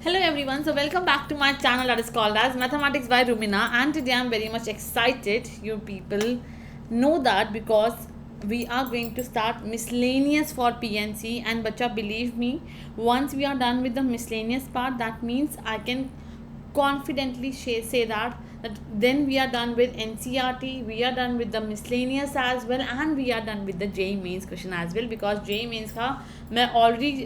Hello everyone, so welcome back to my channel that is called as Mathematics by Rumina, and today I'm very much excited. You people know that because we are going to start miscellaneous for PNC, and bacha, believe me, once we are done with the miscellaneous part, that means I can confidently say that then we are done with NCRT, we are done with the miscellaneous as well, and we are done with the JEE mains question as well, because JEE mains का मैं already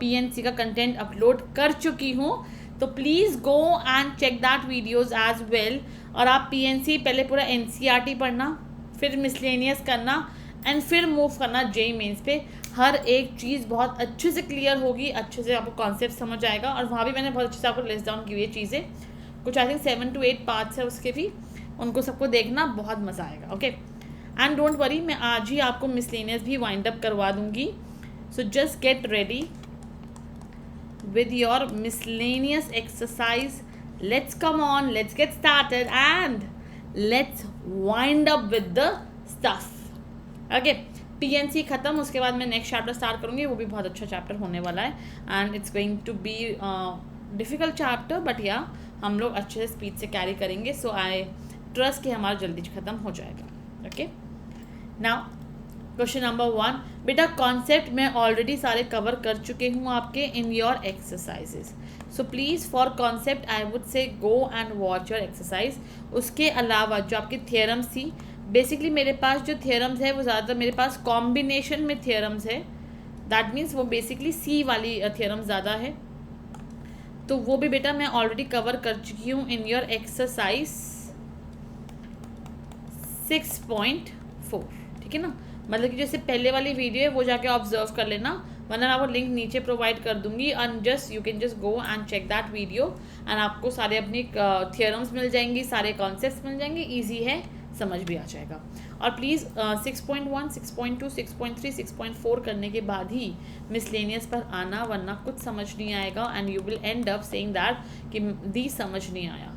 PNC का content upload कर चुकी हूँ. तो please go and check that videos as well. और आप PNC पहले पूरा NCRT पढ़ना, फिर मिसलेनियस करना एंड फिर मूव करना JEE मेंस पे. हर एक चीज़ बहुत अच्छे से क्लियर होगी, अच्छे से आपको कॉन्सेप्ट समझ आएगा. और वहाँ भी मैंने बहुत अच्छे से आपको लिस्ट डाउन की हुई है चीज़ें. कुछ आई थिंक 7 to 8 पार्ट्स है उसके भी, उनको सबको देखना, बहुत मज़ा आएगा. ओके, एंड डोंट वरी, मैं आज ही आपको मिसलेनियस भी वाइंड अप करवा दूँगी. So just get ready with your miscellaneous exercise. Let's come on, let's get started and let's wind up with the stuff. Okay, PNC ख़त्म, उसके बाद मैं नेक्स्ट चैप्टर स्टार्ट करूँगी. वो भी बहुत अच्छा चैप्टर होने वाला है and it's going to be difficult chapter, but yeah हम लोग अच्छे से स्पीड से कैरी करेंगे. सो आई ट्रस्ट कि हमारा जल्दी ख़त्म हो जाएगा. Okay, now question number 1. बेटा कॉन्सेप्ट मैं ऑलरेडी सारे कवर कर चुके हूँ आपके in your exercises. So please for concept I would say go and watch your exercise. उसके अलावा जो आपकी थियरम्स थी, बेसिकली मेरे पास जो थियरम्स है वो ज़्यादातर मेरे पास कॉम्बिनेशन में थियरम्स है. दैट मीन्स वो बेसिकली सी वाली थियरम्स ज़्यादा है. तो वो भी बेटा मैं ऑलरेडी कवर कर चुकी हूँ इन योर एक्सरसाइज 6.4. ठीक है ना, मतलब कि जैसे पहले वाली वीडियो है वो जाके ऑब्जर्व कर लेना, वरना मैं आपको लिंक नीचे प्रोवाइड कर दूंगी. And just you can just go and check that video and आपको सारे अपनी थियरम्स मिल जाएंगी, सारे कॉन्सेप्ट्स मिल जाएंगे. ईजी है, समझ भी आ जाएगा. और प्लीज़ 6.1, 6.2, 6.3, 6.4 करने के बाद ही मिसलेनियस पर आना, वरना कुछ समझ नहीं आएगा and you will and up saying that कि दी समझ नहीं आया.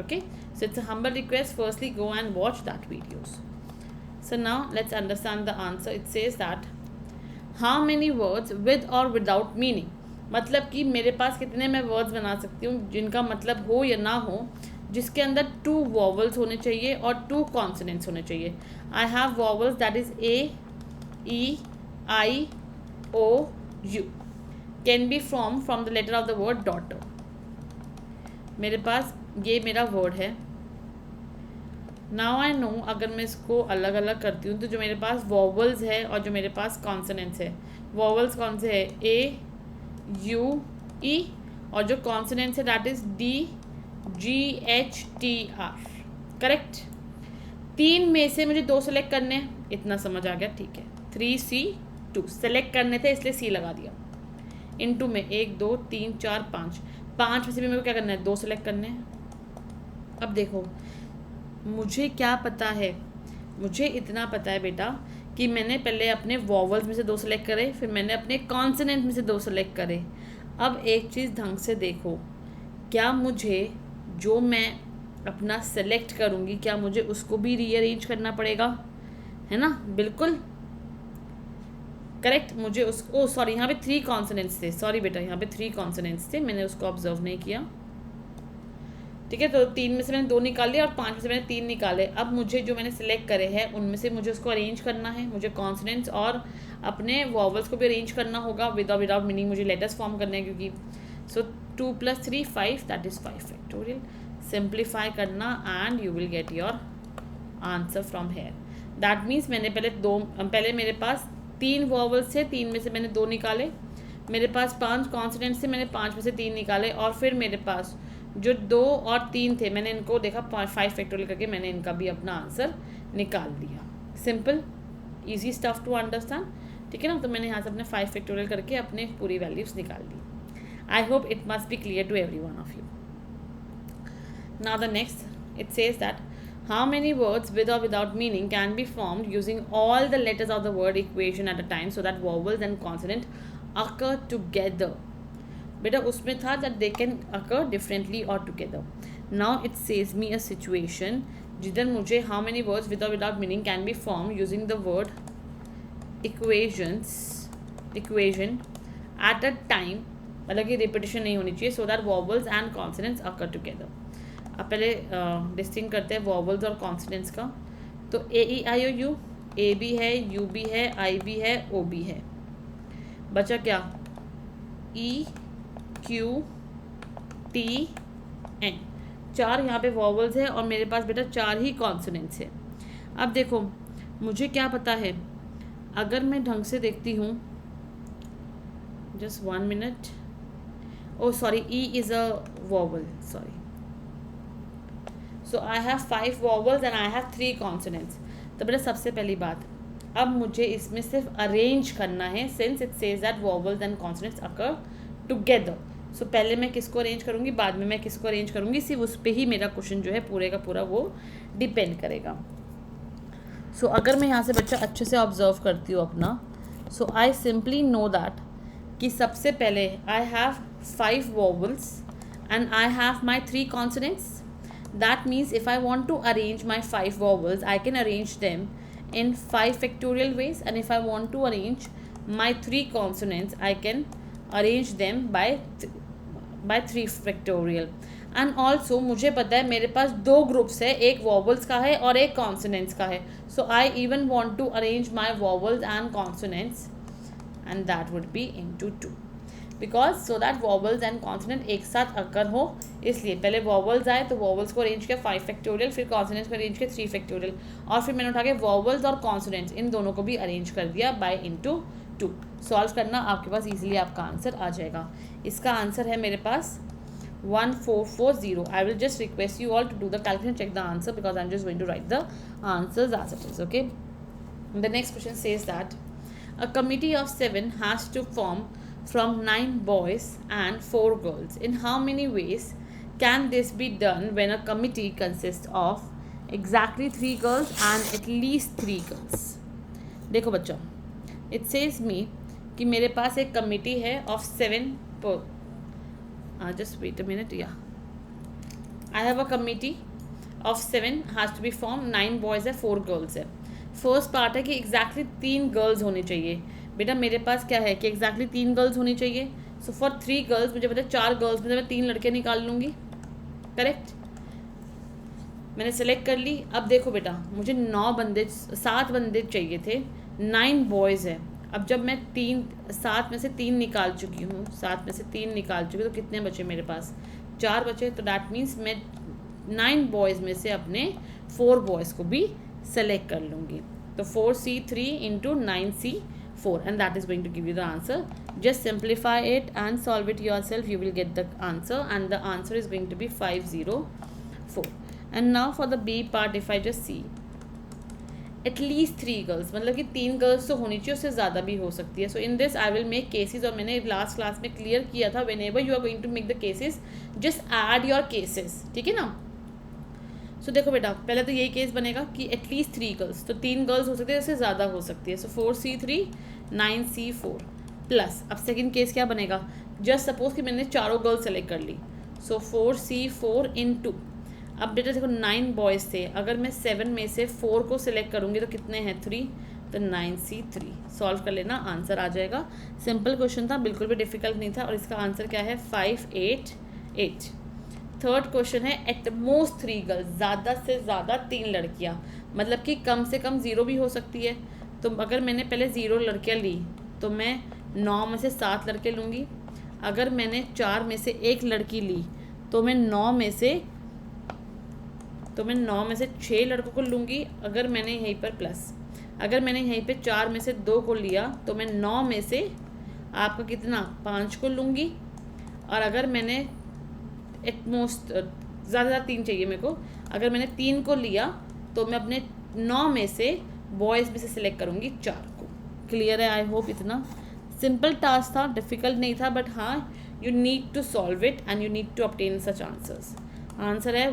Okay, so it's a humble request, firstly go and watch that videos. So now let's understand the answer. It says that how many words with or without meaning, मतलब कि मेरे पास कितने मैं words बना सकती हूँ जिनका मतलब हो या ना हो, जिसके अंदर 2 वॉवल्स होने चाहिए और 2 कॉन्सोनेंट्स होने चाहिए. I have vowels that is A, E, I, O, U. Can be from the letter of the word daughter. मेरे पास ये मेरा वर्ड है. नाउ आई नो, अगर मैं इसको अलग अलग करती हूँ तो जो मेरे पास वॉवल्स है और जो मेरे पास कॉन्सोनेंट्स है, वॉवल्स कौन से है? A, U, E. और जो कॉन्सोनेंट्स है that is D, G, H, T, R. Correct. 3 में से मुझे 2 सेलेक्ट करने हैं, इतना समझ आ गया. ठीक है, 3C2 सेलेक्ट करने थे इसलिए C लगा दिया. इनटू में 1, 2, 3, 4, 5. 5 में से भी मेरे को क्या करना है? 2 सेलेक्ट करने हैं. अब देखो, मुझे क्या पता है, मुझे इतना पता है बेटा कि मैंने पहले अपने वॉवल्स में से 2 सेलेक्ट करे, फिर मैंने अपने कॉन्सोनेंट में से 2 सेलेक्ट करे. अब एक चीज़ ढंग से देखो, क्या मुझे जो मैं अपना सेलेक्ट करूँगी, क्या मुझे उसको भी रीअरेंज करना पड़ेगा? है ना, बिल्कुल करेक्ट. मुझे उसको सॉरी, यहाँ पे 3 कॉन्सोनेंट्स थे. सॉरी बेटा, यहाँ पे 3 कॉन्सोनेंट्स थे, मैंने उसको ऑब्जर्व नहीं किया. ठीक है, तो 3 में से मैंने 2 निकाले और 5 में से मैंने 3 निकाले. अब मुझे जो मैंने सेलेक्ट करे हैं उनमें से मुझे उसको अरेंज करना है. मुझे कॉन्सोनेंट्स और अपने वॉवल्स को भी अरेंज करना होगा. विदाउट मीनिंग मुझे लेटर्स फॉर्म करने हैं, क्योंकि सो 2 + 3 5, दैट इज़ 5 फैक्टोरियल. सिंप्लीफाई करना and you will get your answer from here. That means मैंने पहले मेरे पास 3 वॉवल्स थे, 3 में से मैंने 2 निकाले. मेरे पास 5 कॉन्सोनेंट्स थे, मैंने 5 में से 3 निकाले. और फिर मेरे पास जो 2 और 3 थे, मैंने इनको देखा 5 फैक्टोरियल करके मैंने इनका भी अपना आंसर निकाल दिया. Simple, easy stuff to understand. ठीक है ना, तो मैंने यहाँ से अपने 5 फैक्टोरियल करके अपने पूरी वैल्यूज निकाल दी. I hope it must be clear to every one of you. Now the next, it says that how many words with or without meaning can be formed using all the letters of the word equation at a time so that vowels and consonant occur together. बेटा उसमें था that they can occur differently or together. Now it says me a situation जिधर मुझे how many words with or without meaning can be formed using the word equation at a time मतलब कि repetition नहीं होनी चाहिए, so that vowels and consonants occur together. अब पहले distinct करते हैं वॉवल्स और कॉन्सोनेंट्स का। तो ए ई आई ओ यू, ए भी है, यू भी है, आई भी है, ओ भी है, बचा क्या? E Q T N. 4 यहाँ पे वॉवल्स है और मेरे पास बेटा 4 ही कॉन्सोनेंट्स है। अब देखो मुझे क्या पता है, अगर मैं ढंग से देखती हूँ, just 1 minute, oh sorry, E is a vowel, sorry. So I have 5 vowels and I have 3 consonants. तो बेटा सबसे पहली बात, अब मुझे इसमें सिर्फ अरेंज करना है, since it says that vowels and consonants occur together. So पहले मैं किसको अरेंज करूँगी, बाद में मैं किसको अरेंज करूँगी, सिर्फ उस पर ही मेरा क्वेश्चन जो है पूरे का पूरा वो डिपेंड करेगा। सो अगर मैं यहाँ से बच्चा अच्छे से ऑब्जर्व करती हूँ अपना, सो आई सिंपली नो दैट कि सबसे पहले आई have 5 vowels and I have my 3 consonants. That means if I want to arrange my 5 vowels, I can arrange them in 5 factorial ways, and if I want to arrange my 3 consonants, I can arrange them by 3 factorial. And also मुझे पता है मेरे पास 2 groups है, एक vowels का है और एक consonants का है. So I even want to arrange my vowels and consonants, and that would be into 2. Because so that vowels and consonant एक साथ अकर हो, इसलिए पहले वॉवल्स आए तो वॉवल्स को अरेंज किया 5 फैक्टोरियल, फिर कॉन्सोनेंट्स को अरेंज किया 3 फैक्टोरियल, और फिर मैंने उठा के वॉवल्स और कॉन्सोनेंट्स इन दोनों को भी अरेंज कर दिया बाय इनटू 2. सॉल्व करना आपके पास इजीली आपका आंसर आ जाएगा. इसका आंसर है मेरे पास 1440. I will just request you all to do the calculation, check the answer, because I'm just going to write the answers as it is. Okay. The next question says that a committee of 7 has to form from 9 boys and 4 girls. In how many ways can this be done when a committee consists of exactly 3 girls and at least 3 girls? देखो बच्चों, it says me कि मेरे पास एक committee है of 7 just wait a minute, yeah. I have a committee of 7 has to be formed, 9 boys है, 4 girls है. First part है कि एग्जैक्टली 3 गर्ल्स होनी चाहिए. बेटा मेरे पास क्या है कि एग्जैक्टली 3 गर्ल्स होनी चाहिए. सो फॉर 3 गर्ल्स मुझे पता है 4 गर्ल्स में मैं 3 लड़के निकाल लूँगी. करेक्ट, मैंने सेलेक्ट कर ली. अब देखो बेटा मुझे 7 बंदे चाहिए थे, 9 बॉयज़ है. अब जब मैं 7 में से 3 निकाल चुकी हूँ, 7 में से 3 निकाल चुकी, तो कितने बचे मेरे पास? 4 बचे. तो डैट मीन्स मैं 9 बॉयज़ में से अपने 4 बॉयज़ को भी सेलेक्ट कर लूँगी. तो 4C3 into 9C4, and that is going to give you the answer. Just simplify it and solve it yourself. You will get the answer, and the answer is going to be 504. And now for the B part, if I just see at least 3 girls, मतलब कि 3 girls तो होनी चाहिए, उससे ज़्यादा भी हो सकती है. So in this I will make cases, और मैंने लास्ट क्लास में क्लियर किया था, whenever you are going to make the cases just add your cases. ठीक है ना. सो देखो बेटा पहले तो यही केस बनेगा कि एटलीस्ट 3 गर्ल्स, तो 3 गर्ल्स हो सकती है, उससे ज़्यादा हो सकती है. सो 4C3 9C4 प्लस. अब सेकंड केस क्या बनेगा? जस्ट सपोज कि मैंने 4 गर्ल्स सेलेक्ट कर ली. सो 4C4 into, अब बेटा देखो 9 बॉयज़ थे, अगर मैं 7 में से 4 को सिलेक्ट करूँगी तो कितने हैं? 3. तो 9C3. सॉल्व कर लेना, आंसर आ जाएगा. सिंपल क्वेश्चन था, बिल्कुल भी डिफिकल्ट नहीं था. और इसका आंसर क्या है? 588. थर्ड क्वेश्चन है एट मोस्ट 3 गर्ल्स, ज़्यादा से ज़्यादा 3 लड़कियाँ, मतलब कि कम से कम 0 भी हो सकती है. तो अगर मैंने पहले 0 लड़कियाँ ली तो मैं 9 में से 7 लड़के लूँगी. अगर मैंने 4 में से 1 लड़की ली तो मैं 9 में से 6 लड़कों को लूँगी. अगर मैंने यहीं पर प्लस, अगर मैंने यहीं पे 4 में से 2 को लिया तो मैं 9 में से आपका कितना? 5 को लूँगी. और अगर मैंने एटमोस्ट ज़्यादा 3 चाहिए मेरे को, अगर मैंने 3 को लिया तो मैं अपने 9 में से बॉयज़ में से सिलेक्ट करूँगी 4 को. क्लियर है? आई होप इतना सिंपल टास्क था, डिफ़िकल्ट नहीं था, बट हाँ you need to solve it and you need to obtain such answers. Answer है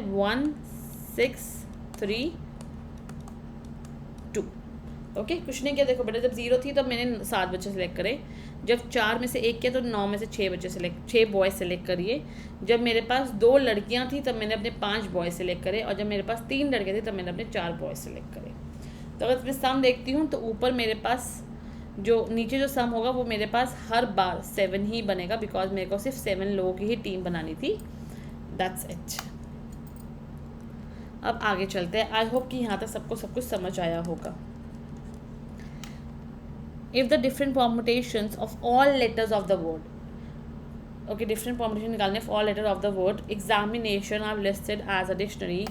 1632. ओके, कुछ नहीं किया. देखो बेटा जब 0 थी तब मैंने 7 बच्चे सेलेक्ट करे, जब 4 में से 1 किया तो 9 में से 6 बॉयज़ सेलेक्ट करिए. जब मेरे पास 2 लड़कियां थी तब मैंने अपने 5 बॉयज़ सेलेक्ट करे, और जब मेरे पास 3 लड़के थे तब मैंने अपने 4 बॉयज़ सेलेक्ट करे. तो अगर मैं सम देखती हूँ तो ऊपर मेरे पास जो नीचे जो सम होगा वो मेरे पास हर बार 7 ही बनेगा, बिकॉज मेरे को सिर्फ 7 लोगों की ही टीम बनानी थी। That's it. अब आगे चलते हैं। आई होप कि यहाँ तक सबको सब कुछ समझ आया होगा। If the different permutations of all letters of the word, okay, different permutation निकालने of all letter of the word examination are listed as a dictionary,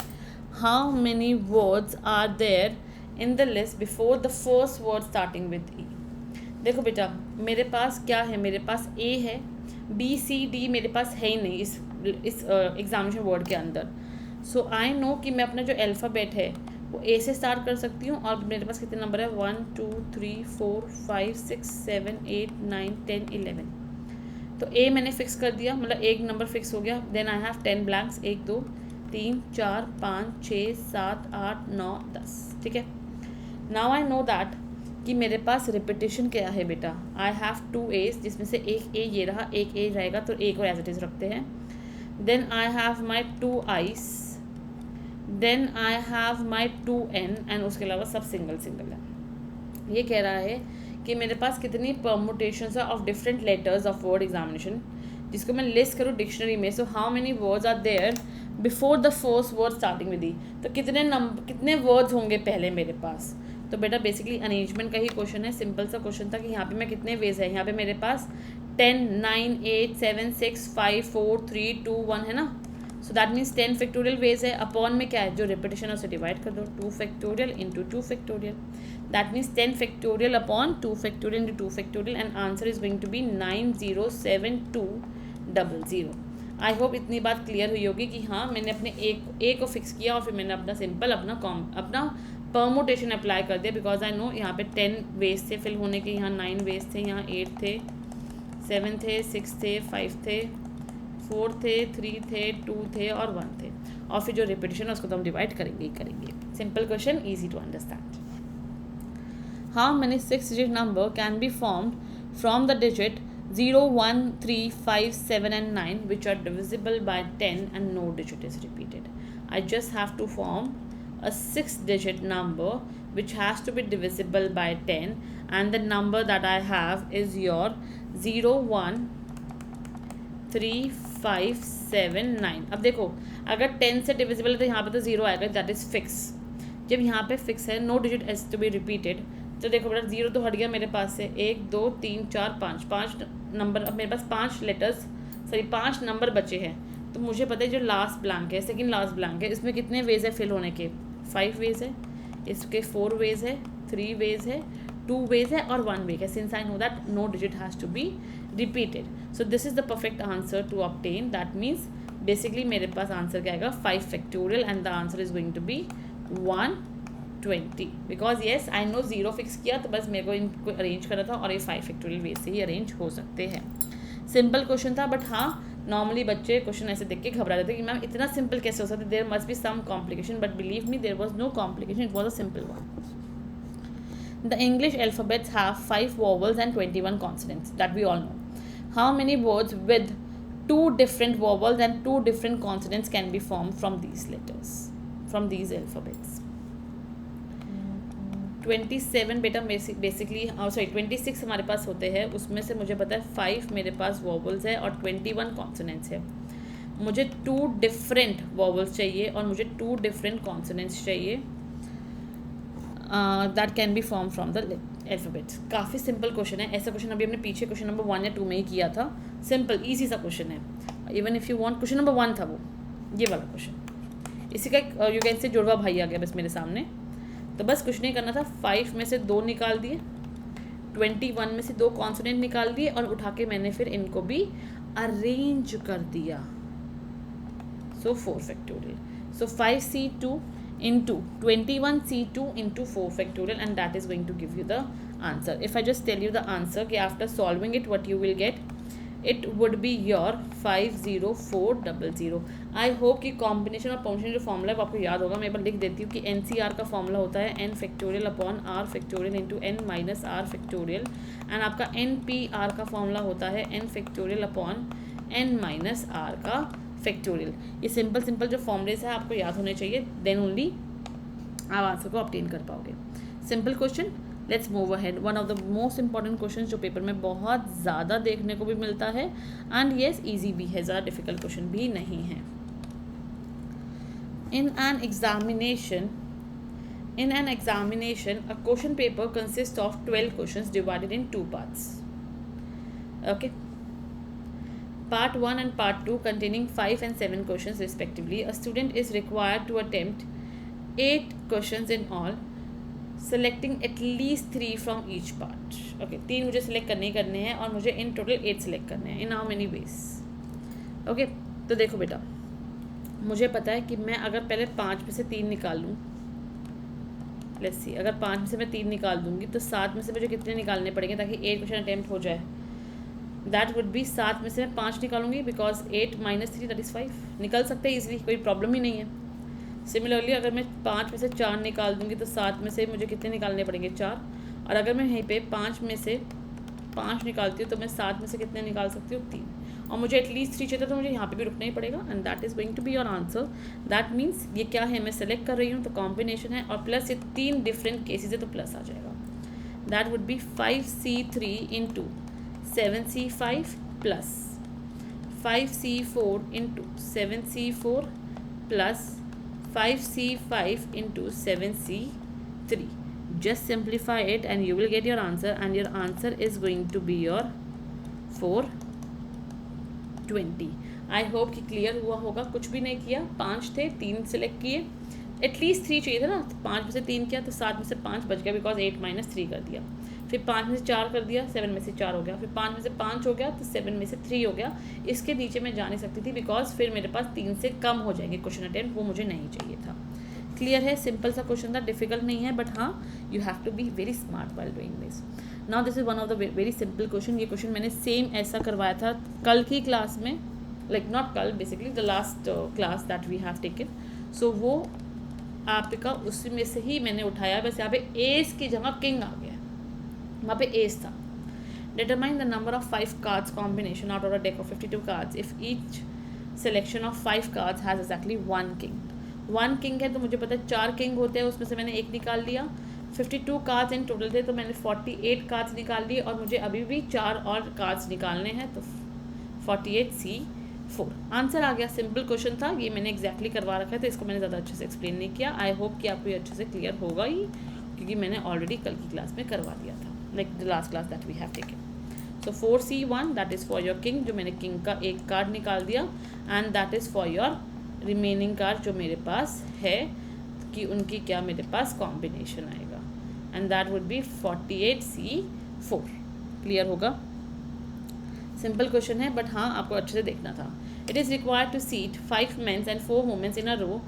how many words are there in the list before the first word starting with E. देखो बेटा, मेरे पास क्या है, मेरे पास ए है, B C D मेरे पास है ही नहीं इस एग्जामिनेशन वर्ड के अंदर। सो आई नो कि मैं अपना जो अल्फ़ाबेट है वो ए से स्टार्ट कर सकती हूँ, और मेरे पास कितने नंबर है, 1 2 3 4 5 6 7 8 9 10 11। तो ए मैंने फिक्स कर दिया, मतलब एक नंबर फिक्स हो गया। देन आई हैव 10 ब्लैंक्स, 1 2 3 4 5 6 7 8 9 10, ठीक है। नाउ आई नो दैट कि मेरे पास रिपीटेशन क्या है बेटा। आई हैव 2 एज, जिसमें से एक ए ये रहा, एक ए रहेगा, तो एक और एज इट इज़ रखते हैं। Then I have my 2 I's, then I have my 2 N, and उसके अलावा सब सिंगल सिंगल है। ये कह रहा है कि मेरे पास कितनी परमुटेशंस है of different letters of word examination, जिसको मैं लिस्ट करूँ डिक्शनरी में। So how many words are there before the first word starting with E, तो कितने वर्ड्स होंगे पहले मेरे पास। तो बेटा बेसिकली अरेंजमेंट का ही क्वेश्चन है, सिंपल सा क्वेश्चन था कि यहाँ पे मैं कितने वेज है, यहाँ पे मेरे पास 10 9 8 7 6 5 4 3 2 1 है ना। So that means 10 factorial veg है। अपॉन में क्या है, जो रिपीटेशन है उसे डिवाइड कर दो, 2 factorial into 2 factorial, that means 10 factorial upon 2 factorial into 2 factorial, and answer is going to be 907200। I hope इतनी बात क्लियर हुई होगी कि हाँ मैंने अपने ए को फिक्स किया और फिर मैंने अपना सिंपल अपना परमुटेशन अप्लाई कर दिया, बिकॉज आई नो यहाँ पे 10 वेज थे फिल होने के, यहाँ 9 वेज थे, यहाँ 8 थे, 7 थे, 6 थे, 5 थे, 4 थे, 3 थे, 2 थे और 1 थे, और फिर जो रिपीटेशन है उसको तो हम डिवाइड करेंगे ही करेंगे। Simple question, easy to understand. How many 6 digit number can be formed from the digit 0 1 3 5 7 and 9 which are divisible by 10 and no digit is repeated. I just have to form a 6-digit number which has to be divisible by 10, and the number that I have is your 0 1 3 5 7 9। अब देखो अगर 10 से divisible है तो यहाँ पे तो 0 आएगा, दैट इज़ फिक्स। जब यहाँ पे फिक्स है, no digit has to be repeated, तो देखो बेटा 0 तो हट गया मेरे पास से, 1 2 3 4 5 नंबर, अब मेरे पास 5 नंबर बचे हैं। तो मुझे पता है जो लास्ट ब्लैंक है, सेकंड लास्ट ब्लैंक है, इसमें कितने वेज है फिल होने के, 5 वेज है, इसके 4 वेज है, 3 वेज है, 2 वेज है और 1 वेज है। Since I know that no digit has to be repeated, so this is the perfect answer to obtain. That means basically मेरे पास आंसर क्या आएगा, 5 factorial, and the answer is going to be 120, because yes I know 0 fix किया, तो बस मेरे को इनको अरेंज करना था और ये 5 फैक्टोरियल वे से ही अरेंज हो सकते हैं। सिंपल क्वेश्चन था, बट हाँ नॉर्मली बच्चे क्वेश्चन ऐसे देख के घबरा जाते हैं कि मैम इतना सिंपल कैसे हो सकता है, there must be some complication, but believe me there was no complication, it was a simple one. The English alphabets have 5 vowels and 21 consonants that we all know. How many words with 2 different vowels and 2 different consonants can be formed from these letters, from these alphabets? 27 बेटा basically sorry 26 हमारे पास होते हैं, उसमें से मुझे पता है 5 मेरे पास वॉवल्स है और 21 कॉन्सोनेंट्स है। मुझे 2 डिफरेंट वॉवल्स चाहिए और मुझे 2 डिफरेंट कॉन्सोनेंट्स चाहिए that can be form from the alphabets. काफ़ी सिंपल क्वेश्चन है, ऐसा क्वेश्चन अभी हमने पीछे क्वेश्चन नंबर 1 या 2 में ही किया था। सिंपल ईजी सा क्वेश्चन है, even if you want, question number 1 था वो, ये वाला क्वेश्चन। इसी का यू कैन से जुड़वा भाई आ गया बस मेरे सामने, तो बस कुछ नहीं करना था, 5 में से 2 निकाल दिए, 21 में से 2 कॉन्सोनेंट निकाल दिए और उठा के मैंने फिर इनको भी अरेंज कर दिया। सो 4 factorial, so 5c2 into 21c2 into 4 factorial, and that is going to give you the answer. If I just tell you the answer, कि after solving it what you will get, it would be your 50400. I hope कि combination और permutation जो formula है वो आपको याद होगा। मैं एक बार लिख देती हूँ कि NCR का फॉर्मूला होता है n factorial upon r factorial into n minus r factorial, and आपका NPR का फॉर्मूला होता है n factorial upon n minus r का फैक्टोरियल। ये सिंपल जो फॉर्मूलेस है आपको याद होने चाहिए, देन ओनली आप आंसर को ऑब्टेन कर पाओगे। Simple question, let's move ahead. One of the most important question जो पेपर में बहुत ज़्यादा देखने को भी मिलता है, एंड येस ईजी भी है, ज़्यादा डिफिकल्ट क्वेश्चन भी नहीं है. In an examination, a question paper consists of 12 questions divided in two parts. Okay. Part 1 and Part 2 containing 5 and 7 questions respectively. A student is required to attempt 8 questions in all, selecting at least 3 from each part. Okay, 3 मुझे select करने हैं और मुझे in total 8 select करने हैं. In how many ways? Okay, तो देखो बेटा, मुझे पता है कि मैं अगर पहले 5 में से 3 निकाल लूँ, लेट्स सी, अगर 5 में से मैं 3 निकाल दूँगी तो 7 में से मुझे कितने निकालने पड़ेंगे ताकि 8 क्वेश्चन अटैम्प्ट हो जाए. दैट वुड बी 7 में से मैं 5 निकालूंगी बिकॉज 8 - 3 दैट इज़ 5. निकल सकते हैं इजीली, कोई प्रॉब्लम ही नहीं है. सिमिलरली अगर मैं 5 में से 4 निकाल दूंगी तो 7 में से मुझे कितने निकालने पड़ेंगे, 4. और अगर मैं यहीं पे 5 में से 5 निकालती हूँ तो मैं 7 में से कितने निकाल सकती हूँ, 3. और मुझे एटलीस्ट 3 चाहिए तो मुझे यहाँ पे भी रुकना ही पड़ेगा. And that is going to be your answer. That means ये क्या है, मैं सेलेक्ट कर रही हूँ तो कॉम्बिनेशन है, और प्लस ये 3 डिफरेंट केसेज है तो प्लस आ जाएगा. That would B 5C3 into 7C5 plus 5C4 into 7C4 plus 5C5 into 7C3. Just simplify it and you will get your answer, and your answer is going to be your 420. I hope कि clear हुआ होगा. कुछ भी नहीं किया, 5 थे, 3 select किए, at least 3 चाहिए था ना, 5 में से 3 किया तो 7 में से 5 बच गया बिकॉज 8 - 3 कर दिया. फिर 5 में से 4 कर दिया, 7 में से 4 हो गया. फिर 5 में से 5 हो गया तो 7 में से 3 हो गया. इसके नीचे मैं जा नहीं सकती थी बिकॉज फिर मेरे पास 3 से कम हो जाएंगे क्वेश्चन अटेम्प्ट, वो मुझे नहीं चाहिए था. क्लियर है, सिंपल सा क्वेश्चन था, डिफिकल्ट नहीं है, बट हाँ you have to be very smart while doing this. Now this is one of the very simple question. ये क्वेश्चन मैंने सेम ऐसा करवाया था कल की क्लास में, लाइक नॉट कल, basically the last class that we have taken. So वो आपका उसी में से ही मैंने उठाया. बस यहाँ पे एस की जगह किंग आ गया, वहाँ पे एस था. Determine the number of 5 cards combination out of a deck of 52 cards if each selection of 5 cards has exactly 1 king. 1 king है तो मुझे पता है 4 किंग होते हैं, उसमें से मैंने 1 निकाल लिया. 52 कार्ड्स इन टोटल थे तो मैंने 48 कार्ड्स निकाल लिए, और मुझे अभी भी 4 और कार्ड्स निकालने हैं, तो 48C4 आंसर आ गया. सिंपल क्वेश्चन था, ये मैंने एक्जैक्टली करवा रखा है तो इसको मैंने ज़्यादा अच्छे से एक्सप्लेन नहीं किया. आई होप कि आपको ये अच्छे से क्लियर होगा ही, क्योंकि मैंने ऑलरेडी कल की क्लास में करवा दिया था, like the last class that we have taken. So 4C1 that is for your king, जो मैंने किंग का एक कार्ड निकाल दिया, and that is for your remaining card जो मेरे पास है, कि उनकी क्या मेरे पास कॉम्बिनेशन आएगा, and that would be 48C4. Clear होगा, सिंपल क्वेश्चन है, बट हाँ आपको अच्छे से देखना था. It is required to seat 5 men's and 4 women's in a row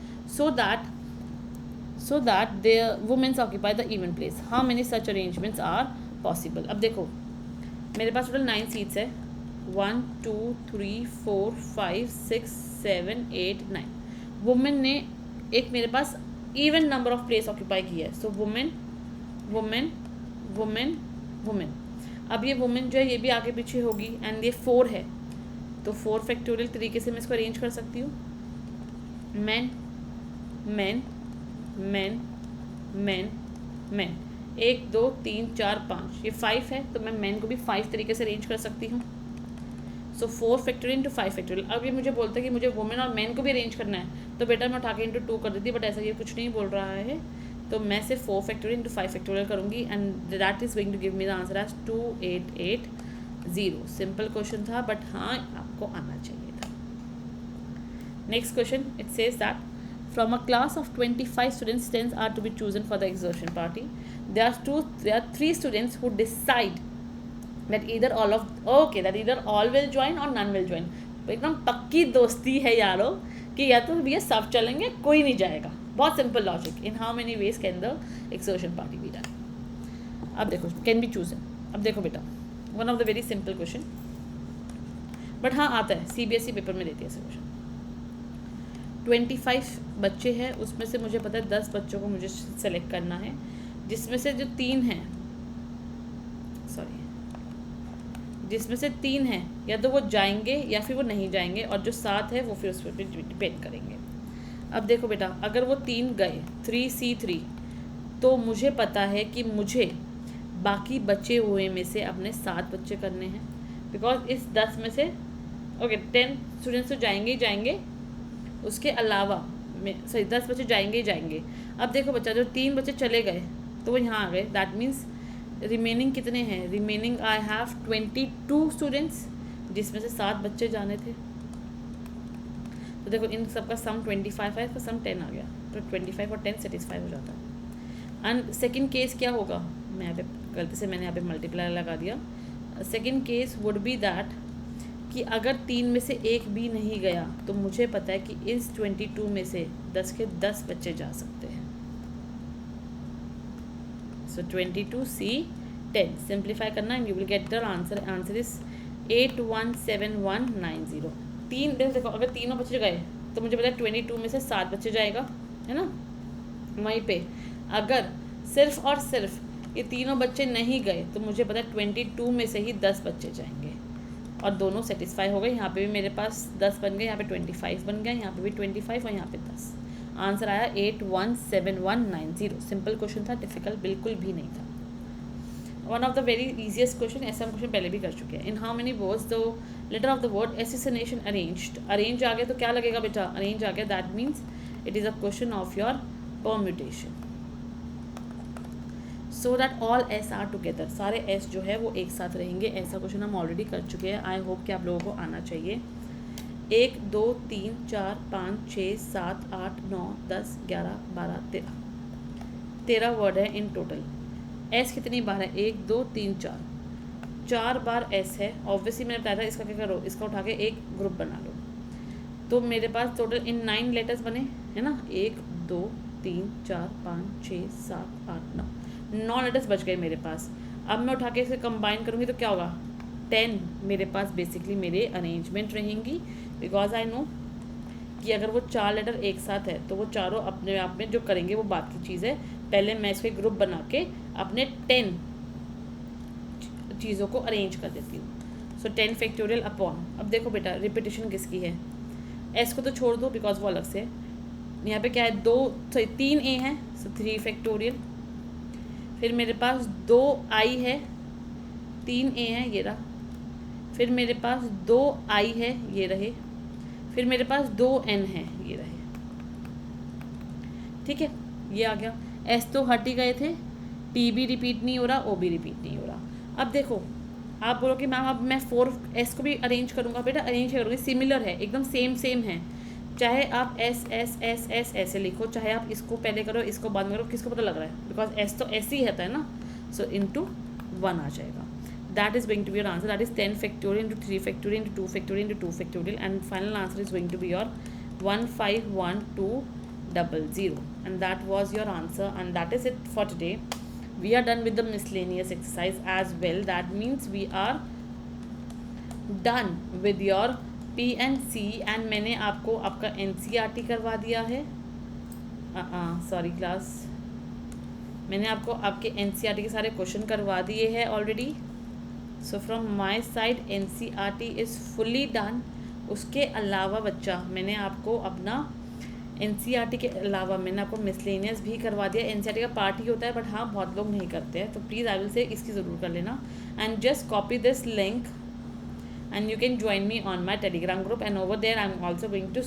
so that the women occupy the even place. How many such arrangements are possible? अब देखो मेरे पास टोटल 9 सीट्स है, 1 2 3 4 5 6 7 8 9. वुमेन ने एक मेरे पास even number of place occupy किया है, so women women women women. अब ये वुमेन जो है ये भी आगे पीछे होगी, एंड ये 4 है तो 4 फैक्टोरियल तरीके से मैं इसको अरेंज कर सकती हूँ. Man man man man man, 1 2 3 4 5, ये 5 है तो मैं मैन को भी 5 तरीके से अरेंज कर सकती हूँ. सो 4 फैक्टोरियल इंटू 5 फैक्टोरियल. अब ये मुझे बोलता है कि मुझे वुमेन और मैन को भी अरेंज करना है, तो बेटा मैं उठा के इंटू 2 कर देती, बट ऐसा ये कुछ नहीं बोल रहा है, तो मैं सिर्फ 4 फैक्टोरियल इंटू 5 फैक्टोरियल करूँगी, and that is going to give me the answer as 2880. Simple question था, बट हाँ आपको आना चाहिए था. Next question, it says that from a class of 25 students, 10 are to be chosen for the exertion party. There are 3 students who decide that either all will join or none will join. तो एकदम पक्की दोस्ती है यारो कि या तो भैया सब चलेंगे, कोई नहीं जाएगा. बहुत simple logic. In how many ways can the exertion party be done? अब देखो कैन बी चूजन. अब देखो बेटा, one of the very simple question, but हाँ आता है, CBSE पेपर में देती है ऐसे क्वेश्चन. 25 बच्चे हैं, उसमें से मुझे पता है 10 बच्चों को मुझे सेलेक्ट करना है, जिसमें से जो 3 हैं या तो वो जाएंगे या फिर वो नहीं जाएंगे, और जो 7 है वो फिर उस पर डिपेंड करेंगे. अब देखो बेटा, अगर वो 3 गए 3C3, तो मुझे पता है कि मुझे बाकी बचे हुए में से अपने 7 बच्चे करने हैं, बिकॉज इस 10 में से ओके 10 स्टूडेंट्स तो जाएंगे ही जाएंगे, उसके अलावा सॉरी 10 बच्चे जाएंगे ही जाएंगे। अब देखो बच्चा, जो 3 बच्चे चले गए तो वो यहाँ आ गए, दैट मीन्स रिमेनिंग कितने हैं? रिमेनिंग आई हैव 22 स्टूडेंट्स, जिसमें से 7 बच्चे जाने थे। तो देखो इन सबका सम 25 है, इसका सम 10 आ गया, तो 25 और 10 सेटिस्फाई हो जाता है। एंड सेकेंड केस क्या होगा? मैं यहाँ पे गलती से मैंने यहाँ पे मल्टीप्लाई लगा दिया। Second case would be that कि अगर 3 में से एक भी नहीं गया तो मुझे पता है कि इस 22 में से 10 के 10 बच्चे जा सकते हैं। सो 22C 10 सिंप्लीफाई करना and you will get the answer. Answer is 817190। देखो अगर तीनों बच्चे गए तो मुझे पता है 22 में से 7 बच्चे जाएगा, है ना। वहीं पे अगर सिर्फ और सिर्फ ये तीनों बच्चे नहीं गए तो मुझे पता है 22 में से ही 10 बच्चे जाएंगे, और दोनों सेटिस्फाई हो गए। यहाँ पे भी मेरे पास 10 बन गए, यहाँ पे 25 बन गया, यहाँ पे भी 25 और यहाँ पे 10। आंसर आया 817190। सिंपल क्वेश्चन था, डिफिकल्ट बिल्कुल भी नहीं था। One of the very easiest question, ऐसा हम क्वेश्चन पहले भी कर चुके हैं। In how many words the letter of the word association arranged? Arrange आ गया तो क्या लगेगा बेटा? अरेंज आ गया, that means it is a question of your permutation. So that all S are together, सारे एस जो है वो एक साथ रहेंगे। ऐसा क्वेश्चन हम ऑलरेडी कर चुके हैं। आई होप कि आप लोगों को आना चाहिए। 1 2 3 4 5 6 7 8 9 10 11 12 13 वर्ड है इन टोटल। एस कितनी बार है? 1 2 3 4 बार एस है। ऑब्वियसली मैंने बताया था, इसका क्या करो, इसका उठा के एक ग्रुप बना लो। तो मेरे पास टोटल इन 9 लेटर्स बने, है ना। 1 2 3 4 5 6 7 8 9 लेटर्स बच गए मेरे पास। अब मैं उठा के इसे कंबाइन करूँगी तो क्या होगा? 10 मेरे पास बेसिकली मेरे अरेंजमेंट रहेंगी, बिकॉज आई नो कि अगर वो 4 लेटर एक साथ है तो वो चारों अपने आप में जो करेंगे वो बात की चीज़ है। पहले मैं इसके ग्रुप बना के अपने 10 चीज़ों को अरेंज कर देती हूँ। सो 10 फैक्टोरियल अपॉन, अब देखो बेटा रिपीटिशन किसकी है? एस को तो छोड़ दो बिकॉज वो अलग से है। यहाँ पे क्या है? 3 ए है, सो 3 फैक्टोरियल। फिर मेरे पास 2 आई है, 3 ए है, ये रहा। फिर मेरे पास 2 आई है, ये रहे। फिर मेरे पास 2 एन है, ये रहे। ठीक है, ये आ गया। एस तो हट ही गए थे, टी भी रिपीट नहीं हो रहा, ओ भी रिपीट नहीं हो रहा। अब देखो आप बोलो कि मैम अब मैं 4 एस को भी अरेंज करूँगा। बेटा अरेंज करूँगी, सिमिलर है, एकदम सेम है। चाहे आप एस एस एस एस ऐसे लिखो, चाहे आप इसको पहले करो इसको बाद में करो, किसको पता लग रहा है? बिकॉज एस तो ऐसे ही रहता है ना। सो इंटू 1 आ जाएगा। That is going to be your answer. That is 10 factorial into 3 factorial into 2 factorial into 2 factorial, and final answer is going to be your 151,200, and that was your answer. And that is it for today. We are done with the miscellaneous exercise as well. That means we are done with your P and C, and मैंने आपको आपका NCERT करवा दिया है। Sorry class, मैंने आपको आपके NCERT के सारे क्वेश्चन करवा दिए हैं already. So from my side NCERT is fully done. उसके अलावा बच्चा मैंने आपको अपना NCERT के अलावा मैंने आपको मिसलेनियस भी करवा दिया। NCERT का पार्ट ही होता है, बट हाँ बहुत लोग नहीं करते हैं, तो प्लीज़ आई विल से इसकी ज़रूर कर लेना। And just copy this link and you can join me on my Telegram group, and over there I'm also going to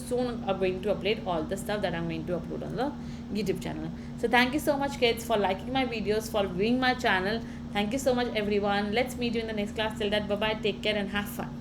upload all the stuff that I'm going to upload on the YouTube channel. So thank you so much kids for liking my videos, for viewing my channel. Thank you so much everyone. Let's meet you in the next class. Till that, bye bye, take care and have fun.